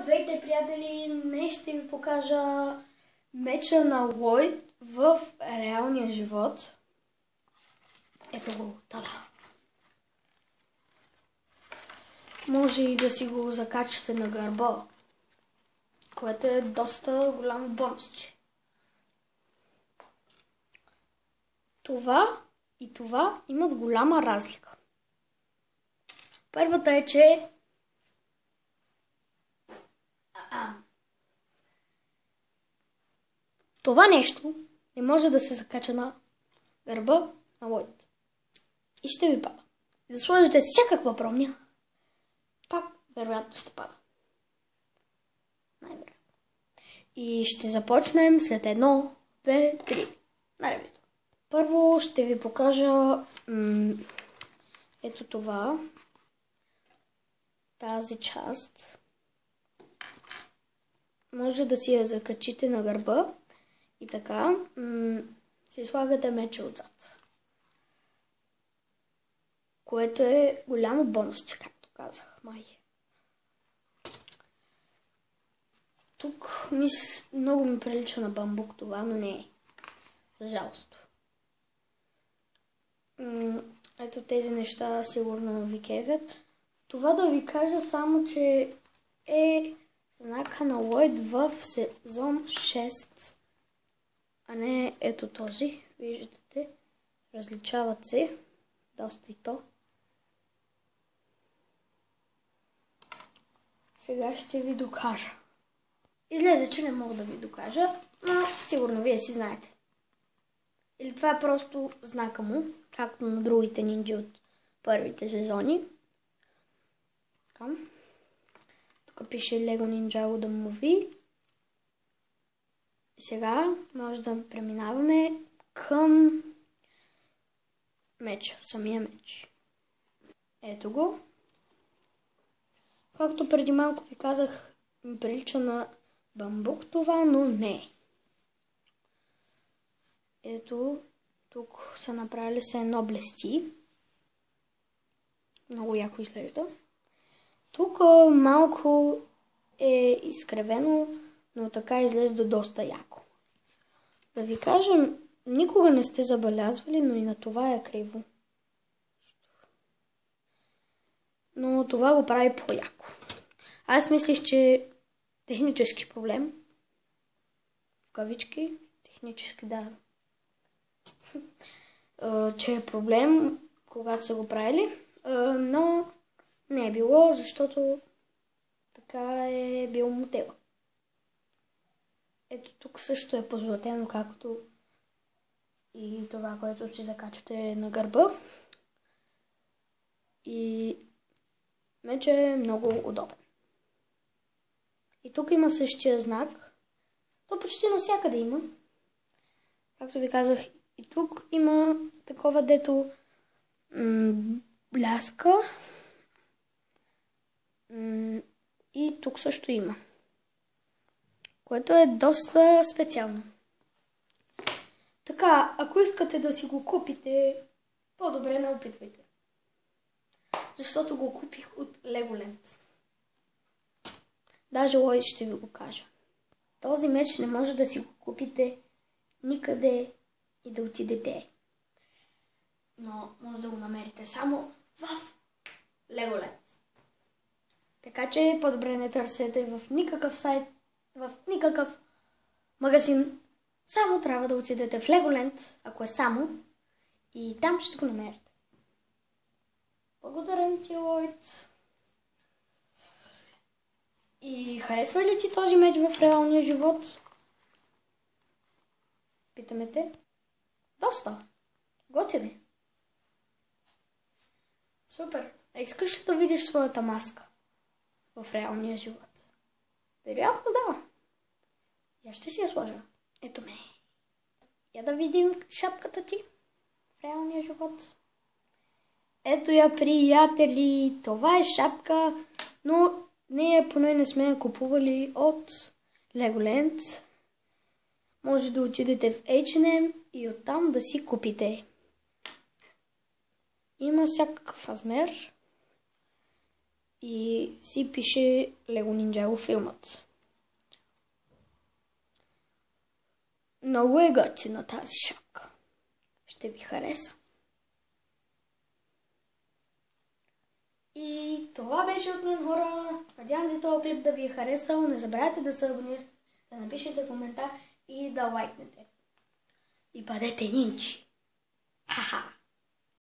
Здравейте, приятели! Днес ще ви покажа меча на Лойд в реалния живот. Ето го, тада! Може и да си го закачате на гърба, което е доста голямо бонусче. Това и това имат голяма разлика. Първата е, че това нещо не може да се закача на гърба на Лойд. И ще ви пада. И да сложите всякаква промня, пак вероятно ще пада. Най-вероятно. И ще започнем след 1, 2, 3. Наревито. Първо ще ви покажа ето това. Тази част. Може да си я закачите на гърба и така си слагате меча отзад. Което е голямо бонусче, както казах, май. Тук много ми прилича на бамбук това, но не е. За жалост. Ето тези неща сигурно ви кефят. Това да ви кажа само, че е знака на Лойд в сезон 6. А не ето този. Виждате. Различават се. Доста и то. Сега ще ви докажа. Излезе, че не мога да ви докажа, но сигурно вие си знаете. Или това е просто знака му, както на другите нинджи от първите сезони. Тук пише Lego Ninjago The Movie. И сега може да преминаваме към меча, самия меч. Ето го. Както преди малко ви казах, ми прилича на бамбук това, но не. Ето, тук са направили се едно блести. Много яко изглежда. Тук малко е изкривено, но така изглежда доста яко. Да ви кажем, никога не сте забелязвали, но и на това е криво. Но това го прави по-яко. Аз мислих, че технически проблем. В кавички. Технически, да. Че е проблем, когато са го правили. Но не е било, защото така е бил мотива. Ето тук също е позлатено, както и това, което си закачате на гърба. И мечът е много удобен. И тук има същия знак. То почти навсякъде има. Както ви казах, и тук има такова, дето бляска. И тук също има. Което е доста специално. Така, ако искате да си го купите, по-добре не опитвайте. Защото го купих от Legoland. Даже Лойд ще ви го кажа. Този меч не може да си го купите никъде и да отидете. Но може да го намерите само в Legoland. Така че по-добре не търсете в никакъв сайт, в никакъв магазин. Само трябва да отидете в Legoland, ако е само, и там ще го намерите. Благодаря ти, Лойд. И харесва ли ти този меч в реалния живот? Питаме те. Доста. Готини. Супер. А искаш ли да видиш своята маска в реалния живот? Вероятно да. Я ще си я сложа. Ето ме. Я да видим шапката ти в реалния живот. Ето я, приятели. Това е шапка, но нея поне не сме я купували от Legoland. Може да отидете в H&M и оттам да си купите. Има всякакъв размер. и си пише Лего Ninjago филмът. Много е готина тази шапка. Ще ви хареса. И това беше от мен, хора. Надявам се този клип да ви е харесал. Не забравяйте да се абонирате, да напишете коментар и да лайкнете. И бъдете нинчи. Ха-ха!